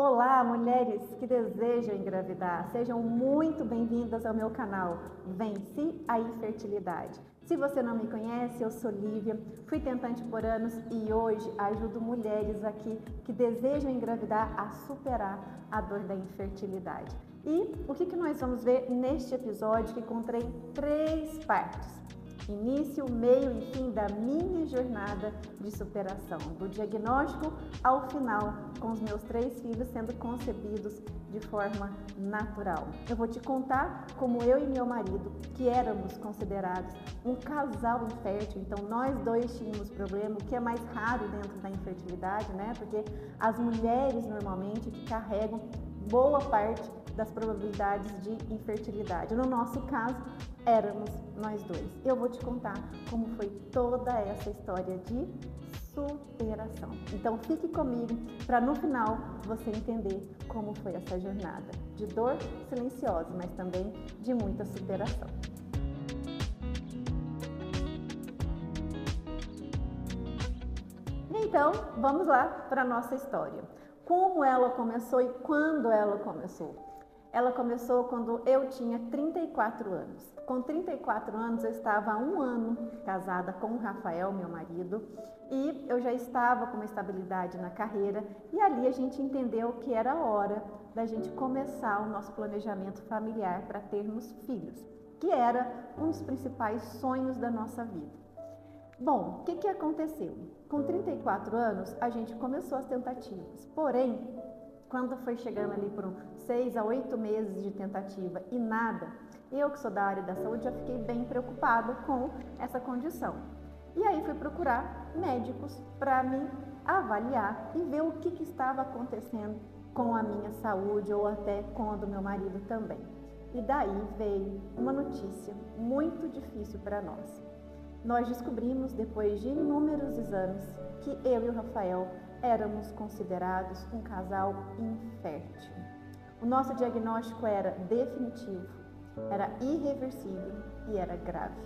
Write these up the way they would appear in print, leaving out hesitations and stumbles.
Olá, mulheres que desejam engravidar, sejam muito bem-vindas ao meu canal Vence a Infertilidade. Se você não me conhece, eu sou Lívia, fui tentante por anos e hoje ajudo mulheres aqui que desejam engravidar a superar a dor da infertilidade. E o que nós vamos ver neste episódio, que encontrei 3 partes. Início, meio e fim da minha jornada de superação, do diagnóstico ao final, com os meus 3 filhos sendo concebidos de forma natural. Eu vou te contar como eu e meu marido, que éramos considerados um casal infértil, então nós dois tínhamos problema, o que é mais raro dentro da infertilidade, né? Porque as mulheres normalmente que carregam boa parte das probabilidades de infertilidade. No nosso caso, éramos nós dois. Eu vou te contar como foi toda essa história de superação. Então fique comigo para no final você entender como foi essa jornada de dor silenciosa, mas também de muita superação. Então, vamos lá para a nossa história. Como ela começou e quando ela começou? Ela começou quando eu tinha 34 anos. Com 34 anos, eu estava há 1 ano casada com o Rafael, meu marido, e eu já estava com uma estabilidade na carreira, e ali a gente entendeu que era hora da gente começar o nosso planejamento familiar para termos filhos, que era um dos principais sonhos da nossa vida. Bom, o que aconteceu? Com 34 anos, a gente começou as tentativas, porém, quando foi chegando ali por 6 a 8 meses de tentativa e nada, eu que sou da área da saúde já fiquei bem preocupada com essa condição. E aí fui procurar médicos para me avaliar e ver o que estava acontecendo com a minha saúde ou até com a do meu marido também. E daí veio uma notícia muito difícil para nós. Nós descobrimos, depois de inúmeros exames, que eu e o Rafael éramos considerados um casal infértil. O nosso diagnóstico era definitivo, era irreversível e era grave.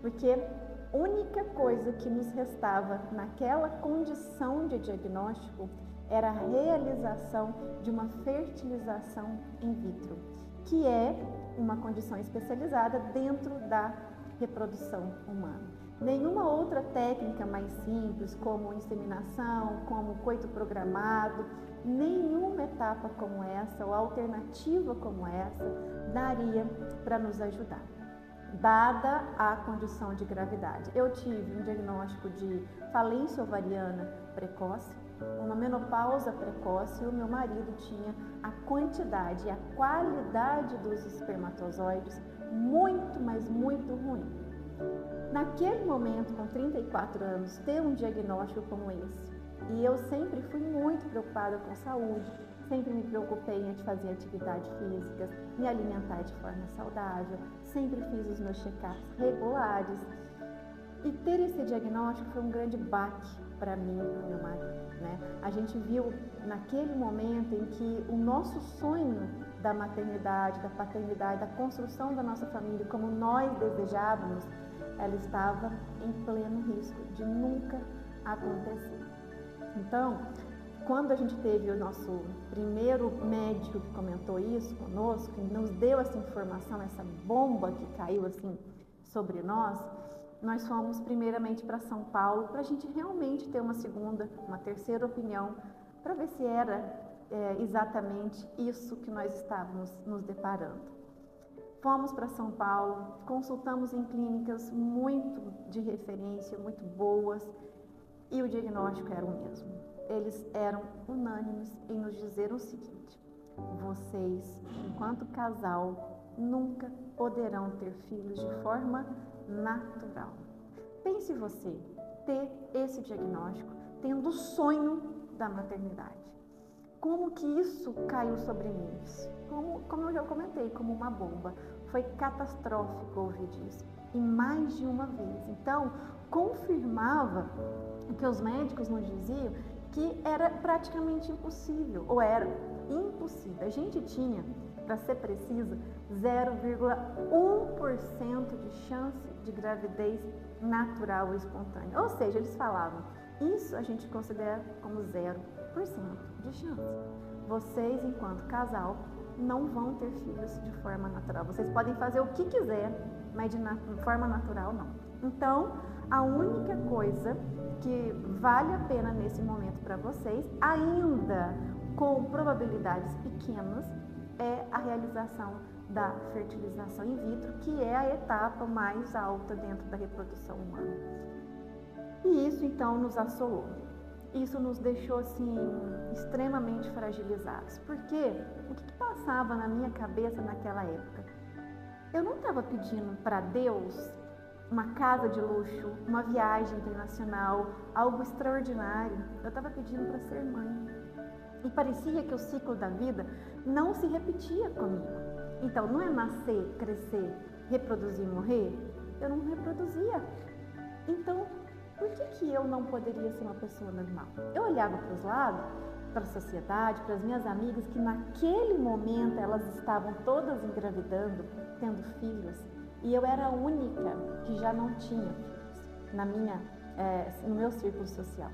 Porque a única coisa que nos restava naquela condição de diagnóstico era a realização de uma fertilização in vitro, que é uma condição especializada dentro da reprodução humana. Nenhuma outra técnica mais simples, como inseminação, como coito programado, nenhuma etapa como essa ou alternativa como essa daria para nos ajudar, dada a condição de gravidade. Eu tive um diagnóstico de falência ovariana precoce, uma menopausa precoce, e o meu marido tinha a quantidade e a qualidade dos espermatozoides muito, mas muito ruim. Naquele momento, com 34 anos, ter um diagnóstico como esse, e eu sempre fui muito preocupada com saúde, sempre me preocupei em fazer atividade física, me alimentar de forma saudável, sempre fiz os meus check-ups regulares, e ter esse diagnóstico foi um grande baque para mim e para o meu marido, né? A gente viu naquele momento em que o nosso sonho da maternidade, da paternidade, da construção da nossa família, como nós desejávamos, ela estava em pleno risco de nunca acontecer. Então, quando a gente teve o nosso primeiro médico que comentou isso conosco, que nos deu essa informação, essa bomba que caiu assim sobre nós fomos primeiramente para São Paulo para a gente realmente ter uma segunda, uma terceira opinião, para ver se era exatamente isso que nós estávamos nos deparando. Fomos para São Paulo, consultamos em clínicas muito de referência, muito boas, e o diagnóstico era o mesmo. Eles eram unânimes em nos dizer o seguinte: vocês, enquanto casal, nunca poderão ter filhos de forma natural. Pense você ter esse diagnóstico, tendo o sonho da maternidade. Como que isso caiu sobre mim? Como eu já comentei, como uma bomba. Foi catastrófico ouvir disso, e mais de uma vez. Então, confirmava o que os médicos nos diziam, que era praticamente impossível, ou era impossível. A gente tinha, para ser precisa, 0,1% de chance de gravidez natural ou espontânea. Ou seja, eles falavam, isso a gente considera como 0% de chance. vocês, enquanto casal, não vão ter filhos de forma natural. Vocês podem fazer o que quiser, mas de forma natural não. Então, a única coisa que vale a pena nesse momento para vocês, ainda com probabilidades pequenas, é a realização da fertilização in vitro, que é a etapa mais alta dentro da reprodução humana. E isso então nos assolou. Isso nos deixou assim extremamente fragilizados. Porque o que passava na minha cabeça naquela época? Eu não estava pedindo para Deus uma casa de luxo, uma viagem internacional, algo extraordinário. Eu estava pedindo para ser mãe. E parecia que o ciclo da vida não se repetia comigo. Então, não é nascer, crescer, reproduzir e morrer? Eu não reproduzia. Então, por que eu não poderia ser uma pessoa normal? Eu olhava para os lados, para a sociedade, para as minhas amigas, que naquele momento elas estavam todas engravidando, tendo filhos, e eu era a única que já não tinha filhos no meu círculo social.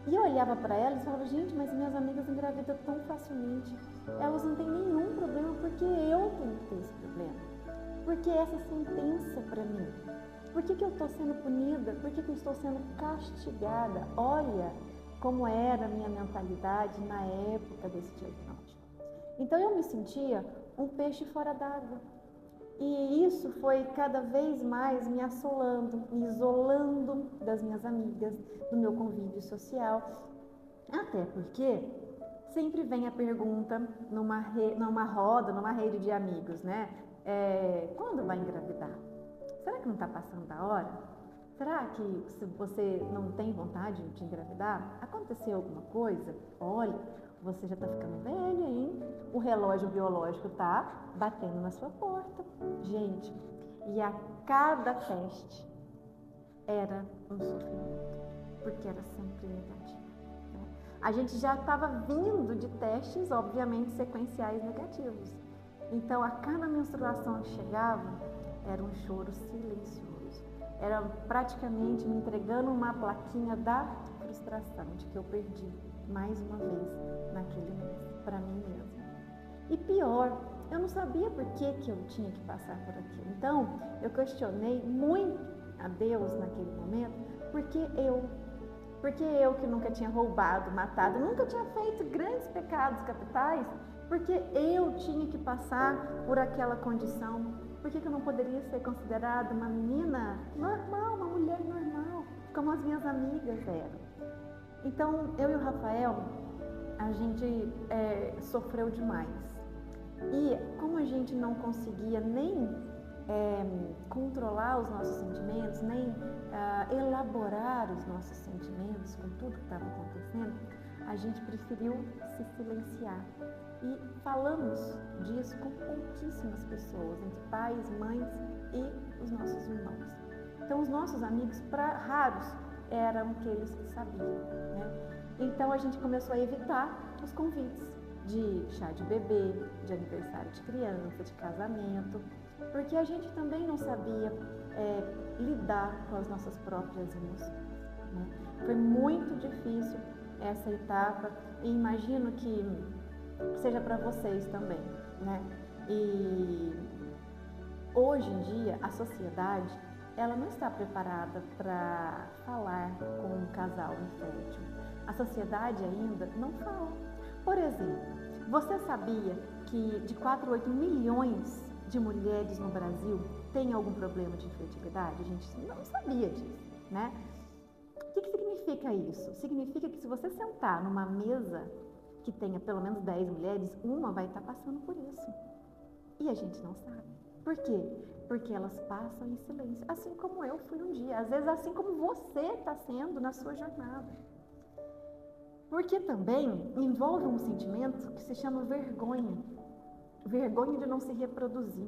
E eu olhava para elas e falava, gente, mas minhas amigas engravidam tão facilmente. Elas não têm nenhum problema, porque eu tenho que ter esse problema. Porque essa sentença para mim. Por que eu estou sendo punida? Por que eu estou sendo castigada? Olha como era a minha mentalidade na época desse diagnóstico. Então eu me sentia um peixe fora d'água. E isso foi cada vez mais me assolando, me isolando das minhas amigas, do meu convívio social. Até porque sempre vem a pergunta numa roda, numa rede de amigos, né? Quando vai engravidar? Será que não está passando da hora? Será que se você não tem vontade de engravidar, aconteceu alguma coisa? Olha, você já está ficando velha, hein? O relógio biológico está batendo na sua porta. Gente, e a cada teste era um sofrimento, porque era sempre negativo. Né? A gente já estava vindo de testes, obviamente, sequenciais negativos. Então, a cada menstruação que chegava, era um choro silencioso. Era praticamente me entregando uma plaquinha da frustração de que eu perdi mais uma vez naquele mês, para mim mesma. E pior, eu não sabia por que eu tinha que passar por aquilo. Então, eu questionei muito a Deus naquele momento, porque eu que nunca tinha roubado, matado, nunca tinha feito grandes pecados capitais, porque eu tinha que passar por aquela condição. Por que eu não poderia ser considerada uma menina normal, uma mulher normal, como as minhas amigas eram? Então, eu e o Rafael, a gente sofreu demais. E como a gente não conseguia nem controlar os nossos sentimentos, nem elaborar os nossos sentimentos com tudo que estava acontecendo, a gente preferiu se silenciar. E falamos disso com pouquíssimas pessoas, entre pais, mães e os nossos irmãos. Então, os nossos amigos, raros, eram aqueles que sabiam, né? Então, a gente começou a evitar os convites de chá de bebê, de aniversário de criança, de casamento, porque a gente também não sabia lidar com as nossas próprias emoções, né? Foi muito difícil essa etapa e imagino que seja para vocês também, né? E hoje em dia a sociedade ela não está preparada para falar com um casal infértil. A sociedade ainda não fala. Por exemplo, você sabia que de 4 a 8 milhões de mulheres no Brasil têm algum problema de infertilidade? A gente não sabia disso, né? O que significa isso? Significa que se você sentar numa mesa que tenha pelo menos 10 mulheres, uma vai estar passando por isso. E a gente não sabe. Por quê? Porque elas passam em silêncio, assim como eu fui um dia, às vezes assim como você está sendo na sua jornada. Porque também envolve um sentimento que se chama vergonha. Vergonha de não se reproduzir.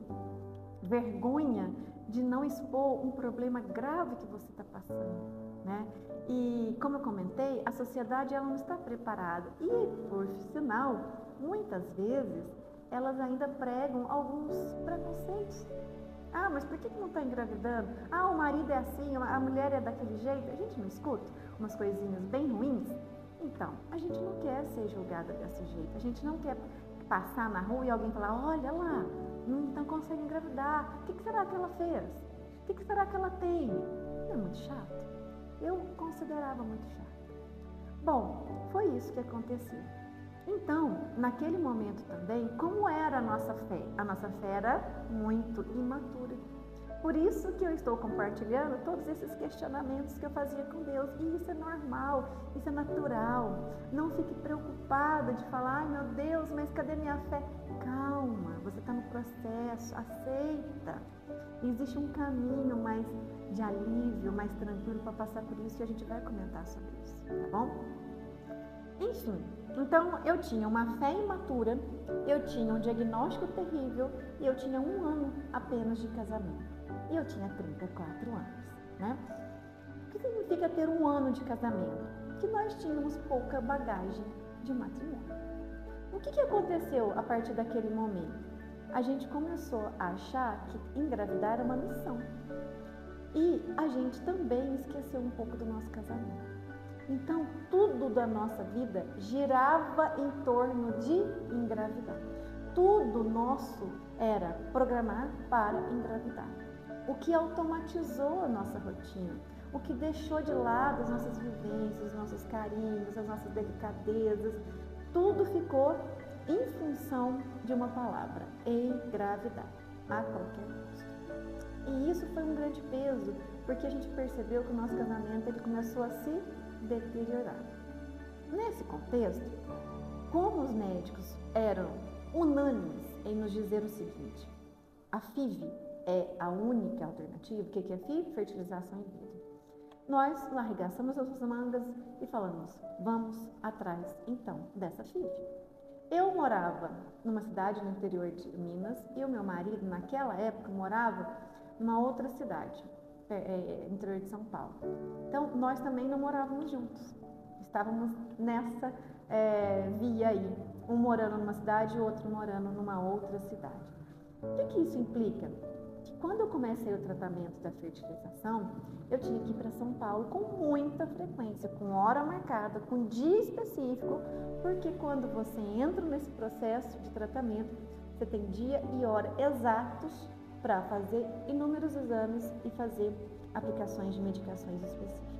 Vergonha de não expor um problema grave que você está passando, né? E, como eu comentei, a sociedade ela não está preparada. E, por sinal, muitas vezes, elas ainda pregam alguns preconceitos. Ah, mas por que não está engravidando? Ah, o marido é assim, a mulher é daquele jeito. A gente não escuta umas coisinhas bem ruins? Então, a gente não quer ser julgada desse jeito, a gente não quer passar na rua e alguém falar, olha lá, não consegue engravidar, o que será que ela fez? O que será que ela tem? Não é muito chato? Eu considerava muito chato. Bom, foi isso que aconteceu. Então, naquele momento também, como era a nossa fé? A nossa fé era muito imatura. Por isso que eu estou compartilhando todos esses questionamentos que eu fazia com Deus. E isso é normal, isso é natural. Não fique preocupada de falar, ai meu Deus, mas cadê minha fé? Calma, você está no processo, aceita. Existe um caminho mais de alívio, mais tranquilo para passar por isso e a gente vai comentar sobre isso, tá bom? Enfim, então eu tinha uma fé imatura, eu tinha um diagnóstico terrível e eu tinha 1 ano apenas de casamento. E eu tinha 34 anos, né? O que significa ter 1 ano de casamento? Que nós tínhamos pouca bagagem de matrimônio. O que aconteceu a partir daquele momento? A gente começou a achar que engravidar era uma missão. E a gente também esqueceu um pouco do nosso casamento. Então, tudo da nossa vida girava em torno de engravidar. Tudo nosso era programar para engravidar. O que automatizou a nossa rotina, o que deixou de lado as nossas vivências, os nossos carinhos, as nossas delicadezas, tudo ficou em função de uma palavra, engravidar, a qualquer custo. E isso foi um grande peso, porque a gente percebeu que o nosso casamento ele começou a se deteriorar. Nesse contexto, como os médicos eram unânimes em nos dizer o seguinte, a FIV é a única alternativa. O que é FIV? Fertilização in vitro. Nós arregaçamos as mangas e falamos, vamos atrás então dessa FIV. Eu morava numa cidade no interior de Minas e o meu marido naquela época morava numa outra cidade, no interior de São Paulo. Então nós também não morávamos juntos, estávamos nessa via aí, um morando numa cidade e o outro morando numa outra cidade. O que isso implica? Quando eu comecei o tratamento da fertilização, eu tinha que ir para São Paulo com muita frequência, com hora marcada, com dia específico, porque quando você entra nesse processo de tratamento, você tem dia e hora exatos para fazer inúmeros exames e fazer aplicações de medicações específicas.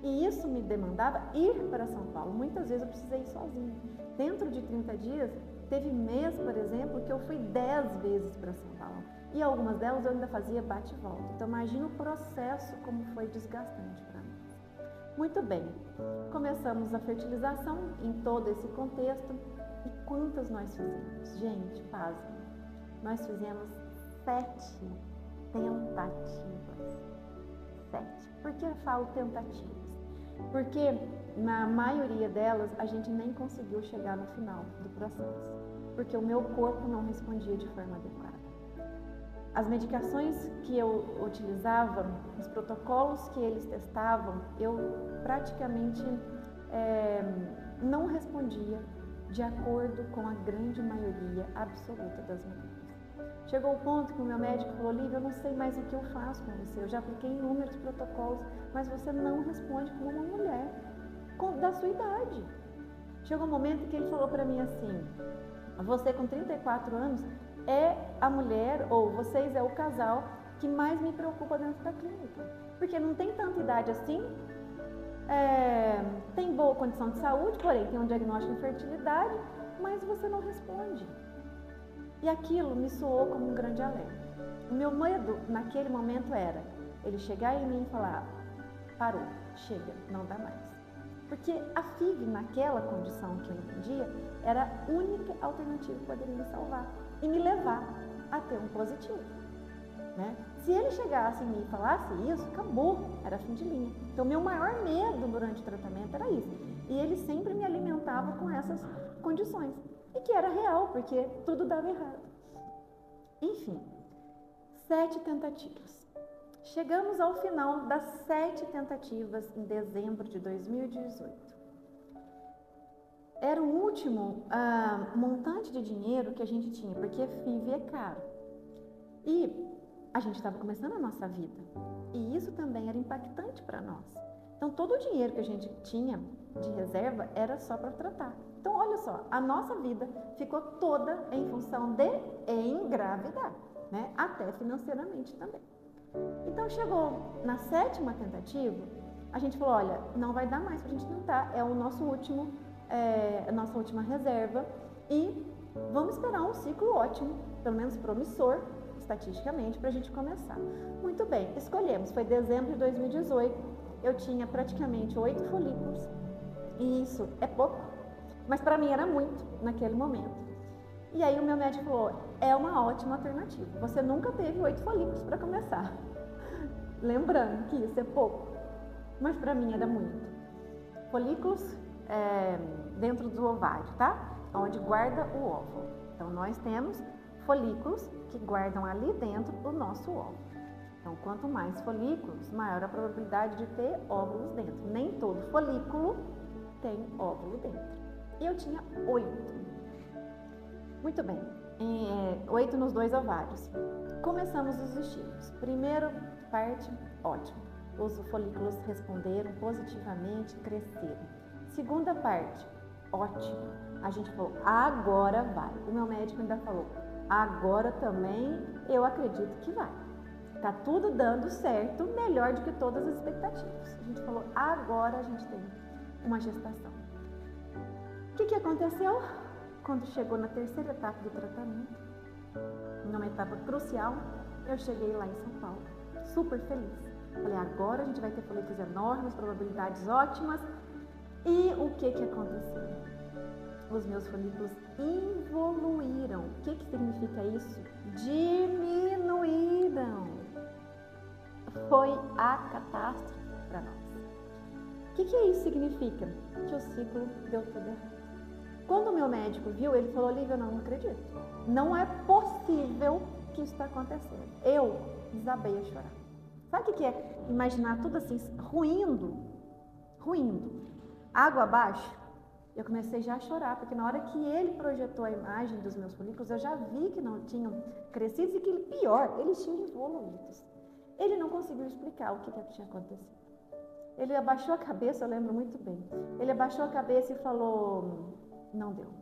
E isso me demandava ir para São Paulo. Muitas vezes eu precisei ir sozinha. Dentro de 30 dias, teve mês, por exemplo, que eu fui 10 vezes para São Paulo. E algumas delas eu ainda fazia bate e volta. Então imagina o processo como foi desgastante para mim. Muito bem, começamos a fertilização em todo esse contexto. E quantas nós fizemos? Gente, pasmem, nós fizemos 7 tentativas. 7. Por que eu falo tentativas? Porque na maioria delas a gente nem conseguiu chegar no final do processo. Porque o meu corpo não respondia de forma adequada. As medicações que eu utilizava, os protocolos que eles testavam, eu praticamente não respondia de acordo com a grande maioria absoluta das mulheres. Chegou o ponto que o meu médico falou, Lívia, eu não sei mais o que eu faço com você, eu já apliquei inúmeros protocolos, mas você não responde como uma mulher da sua idade. Chegou um momento que ele falou para mim assim, você com 34 anos é a mulher, ou vocês é o casal que mais me preocupa dentro da clínica, porque não tem tanta idade assim, tem boa condição de saúde, porém tem um diagnóstico de infertilidade, mas você não responde. E aquilo me soou como um grande alerta. O meu medo naquele momento era ele chegar em mim e falar, parou, chega, não dá mais. Porque a FIV naquela condição que eu entendia era a única alternativa que poderia me salvar e me levar a ter um positivo, né? Se ele chegasse em mim e falasse isso, acabou, era fim de linha. Então, meu maior medo durante o tratamento era isso. E ele sempre me alimentava com essas condições. E que era real, porque tudo dava errado. Enfim, 7 tentativas. Chegamos ao final das 7 tentativas em dezembro de 2018. Era o último montante de dinheiro que a gente tinha, porque FIV é caro. E a gente estava começando a nossa vida. E isso também era impactante para nós. Então, todo o dinheiro que a gente tinha de reserva era só para tratar. Então, olha só, a nossa vida ficou toda em função de engravidar, né? Até financeiramente também. Então, chegou na 7ª tentativa, a gente falou, olha, não vai dar mais para a gente tentar, é o nosso último, a nossa última reserva e vamos esperar um ciclo ótimo, pelo menos promissor, estatisticamente, para a gente começar. Muito bem, escolhemos, foi dezembro de 2018, eu tinha praticamente 8 folículos, e isso é pouco, mas para mim era muito naquele momento. E aí o meu médico falou, é uma ótima alternativa, você nunca teve 8 folículos para começar. Lembrando que isso é pouco, mas para mim era muito. Folículos dentro do ovário, tá? Onde guarda o óvulo. Então nós temos folículos que guardam ali dentro o nosso óvulo. Então quanto mais folículos, maior a probabilidade de ter óvulos dentro. Nem todo folículo tem óvulo dentro. E eu tinha 8. Muito bem, 8 nos 2 ovários. Começamos os estímulos. Primeira parte, ótimo. Os folículos responderam positivamente, cresceram. Segunda parte, ótimo. A gente falou, agora vai. O meu médico ainda falou, agora também eu acredito que vai. Tá tudo dando certo, melhor do que todas as expectativas. A gente falou, agora a gente tem uma gestação. O que aconteceu? Quando chegou na 3ª etapa do tratamento, numa etapa crucial, eu cheguei lá em São Paulo, super feliz. Falei, agora a gente vai ter folículos enormes, probabilidades ótimas. E o que aconteceu? Os meus folículos involuíram. O que significa isso? Diminuíram. Foi a catástrofe para nós. O que isso significa? Que o ciclo deu tudo errado. Quando o meu médico viu, ele falou, Olivia, eu não acredito. Não é possível que isso está acontecendo. Eu desabei a chorar. Sabe o que é imaginar tudo assim, ruindo, água abaixo? Eu comecei já a chorar, porque na hora que ele projetou a imagem dos meus folículos, eu já vi que não tinham crescido e que, pior, eles tinham evoluídos. Ele não conseguiu explicar o que tinha acontecido. Ele abaixou a cabeça, eu lembro muito bem. Ele abaixou a cabeça e falou, não deu,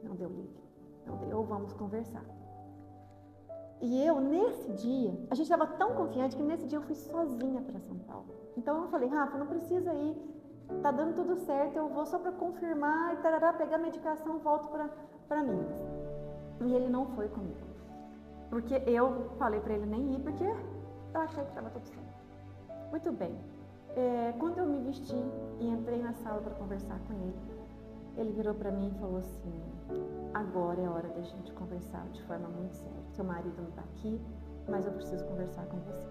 Lívia, não deu, vamos conversar. E eu, nesse dia, a gente estava tão confiante que nesse dia eu fui sozinha para São Paulo. Então eu falei, Rafa, não precisa ir, tá dando tudo certo, eu vou só para confirmar e tarará, pegar a medicação e volto para Minas. E ele não foi comigo, porque eu falei para ele nem ir, porque eu achei que estava tudo certo. Muito bem, quando eu me vesti e entrei na sala para conversar com ele, ele virou para mim e falou assim, agora é a hora da gente conversar de forma muito séria. Seu marido não está aqui, mas eu preciso conversar com você.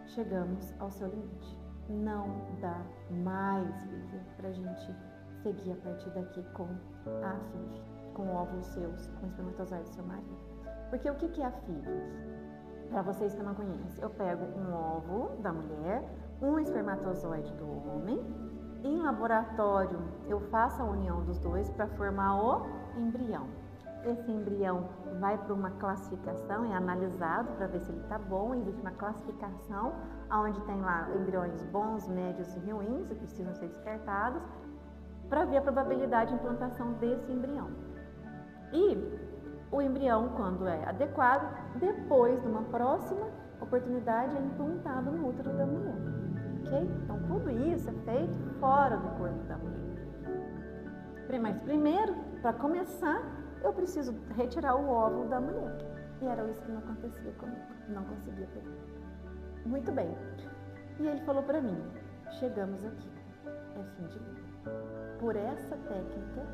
Chegamos ao seu limite. Não dá mais, Lívia, para a gente seguir a partir daqui com a FIV, com óvulos seus, com o espermatozoide do seu marido. Porque o que é a FIV? Para vocês que não conhecem, eu pego um óvulo da mulher, um espermatozoide do homem. Em laboratório, eu faço a união dos dois para formar o embrião. Esse embrião vai para uma classificação, é analisado para ver se ele está bom. Existe uma classificação onde tem lá embriões bons, médios e ruins, que precisam ser descartados, para ver a probabilidade de implantação desse embrião. E o embrião, quando é adequado, depois de uma próxima oportunidade, é implantado no útero da mulher. Okay? Então, tudo isso é feito fora do corpo da mulher. Mas primeiro, para começar, eu preciso retirar o óvulo da mulher. E era isso que não acontecia comigo. Não conseguia pegar. Muito bem. E ele falou para mim, chegamos aqui. É fim de vida. Por essa técnica,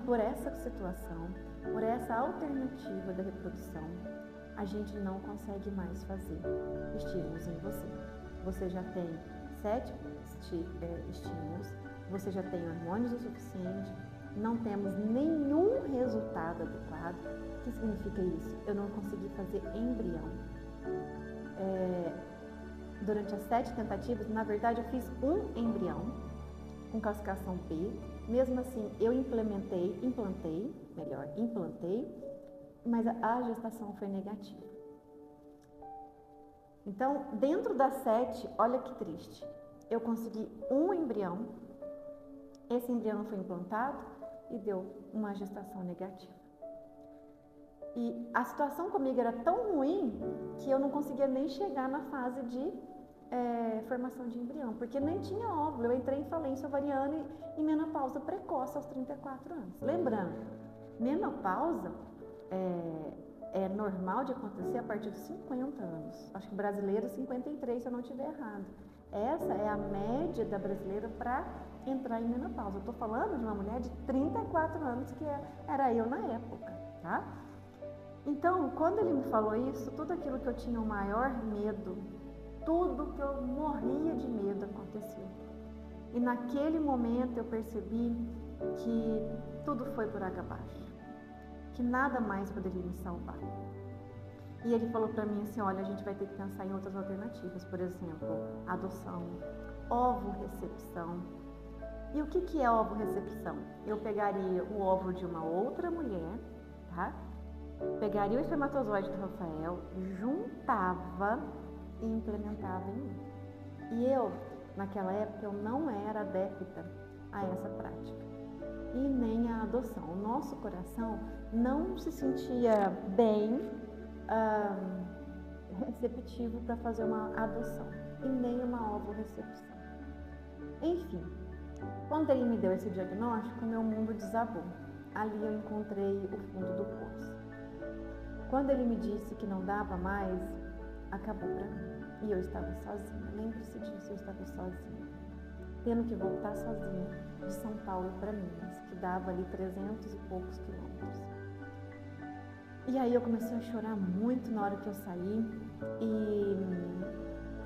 por essa situação, por essa alternativa da reprodução, a gente não consegue mais fazer estímulos em você. Você já tem 7 estímulos, você já tem hormônios o suficiente, não temos nenhum resultado adequado. O que significa isso? Eu não consegui fazer embrião. Durante as 7 tentativas, na verdade, eu fiz um embrião com calcificação B. Mesmo assim, eu implantei, mas a gestação foi negativa. Então, dentro das 7, olha que triste, eu consegui um embrião, esse embrião foi implantado e deu uma gestação negativa. E a situação comigo era tão ruim que eu não conseguia nem chegar na fase de formação de embrião, porque nem tinha óvulo. Eu entrei em falência ovariana e menopausa precoce aos 34 anos. Lembrando, menopausa é normal de acontecer a partir dos 50 anos. Acho que brasileiro 53, se eu não estiver errado. Essa é a média da brasileira para entrar em menopausa. Eu estou falando de uma mulher de 34 anos, que era eu na época, tá? Então, quando ele me falou isso, tudo aquilo que eu tinha o maior medo, tudo que eu morria de medo aconteceu. E naquele momento eu percebi que tudo foi por água abaixo, que nada mais poderia me salvar. E ele falou para mim assim, olha, a gente vai ter que pensar em outras alternativas, por exemplo, adoção, ovo-recepção. E o que é ovo-recepção? Eu pegaria o óvulo de uma outra mulher, tá? Pegaria o espermatozoide do Rafael, juntava e implementava em mim. E eu, naquela época, eu não era adepta a essa prática e nem a adoção. O nosso coração não se sentia bem receptivo para fazer uma adoção e nem uma ovo-recepção. Enfim, quando ele me deu esse diagnóstico, meu mundo desabou. Ali eu encontrei o fundo do poço. Quando ele me disse que não dava mais, acabou para mim. E eu estava sozinha. Lembre-se disso, eu estava sozinha. Tendo que voltar sozinha de São Paulo para Minas, que dava ali 300 e poucos quilômetros. E aí eu comecei a chorar muito na hora que eu saí e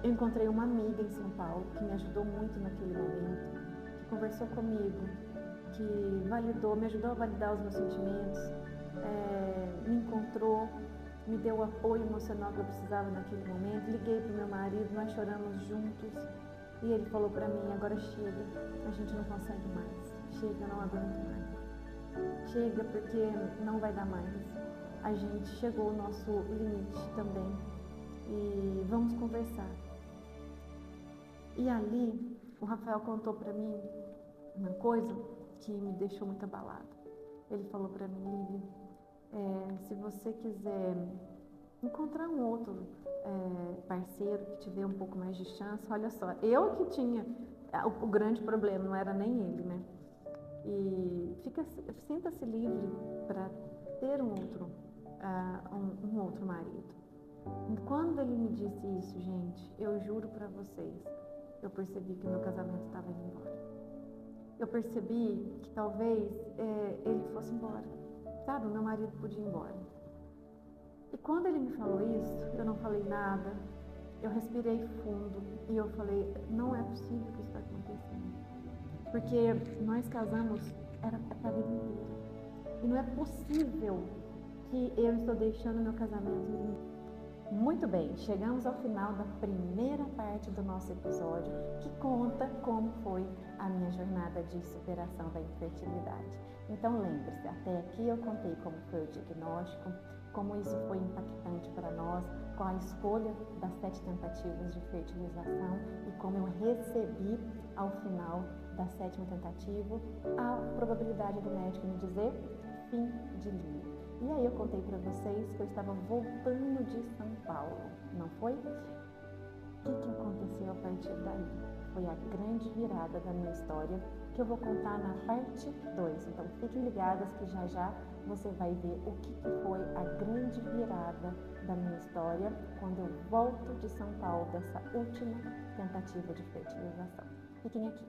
eu encontrei uma amiga em São Paulo que me ajudou muito naquele momento, que conversou comigo, que me ajudou a validar os meus sentimentos, me encontrou, me deu o apoio emocional que eu precisava naquele momento. Liguei para o meu marido, nós choramos juntos e ele falou para mim, agora chega, a gente não consegue mais, chega, eu não aguento mais, chega porque não vai dar mais. A gente chegou ao nosso limite também e vamos conversar. E ali, o Rafael contou para mim uma coisa que me deixou muito abalada. Ele falou para mim, Lívia, se você quiser encontrar um outro parceiro que te dê um pouco mais de chance, olha só, eu que tinha o grande problema, não era nem ele, né? E sinta-se livre para ter um outro marido. E quando ele me disse isso, gente, eu juro para vocês, eu percebi que meu casamento estava indo embora. Eu percebi que talvez ele fosse embora, sabe? O meu marido podia ir embora. E quando ele me falou isso, eu não falei nada, eu respirei fundo e eu falei, não é possível que isso está acontecendo. Porque nós casamos, era para a vida inteira. E não é possível que eu estou deixando meu casamento. Muito bem, chegamos ao final da primeira parte do nosso episódio, que conta como foi a minha jornada de superação da infertilidade. Então lembre-se, até aqui eu contei como foi o diagnóstico, como isso foi impactante para nós, com a escolha das 7 tentativas de fertilização e como eu recebi ao final da 7ª tentativa a probabilidade do médico me dizer fim de linha. E aí eu contei para vocês que eu estava voltando de São Paulo, não foi? O que aconteceu a partir daí? Foi a grande virada da minha história, que eu vou contar na parte 2. Então fiquem ligadas que já já você vai ver o que foi a grande virada da minha história quando eu volto de São Paulo dessa última tentativa de fertilização. Fiquem aqui.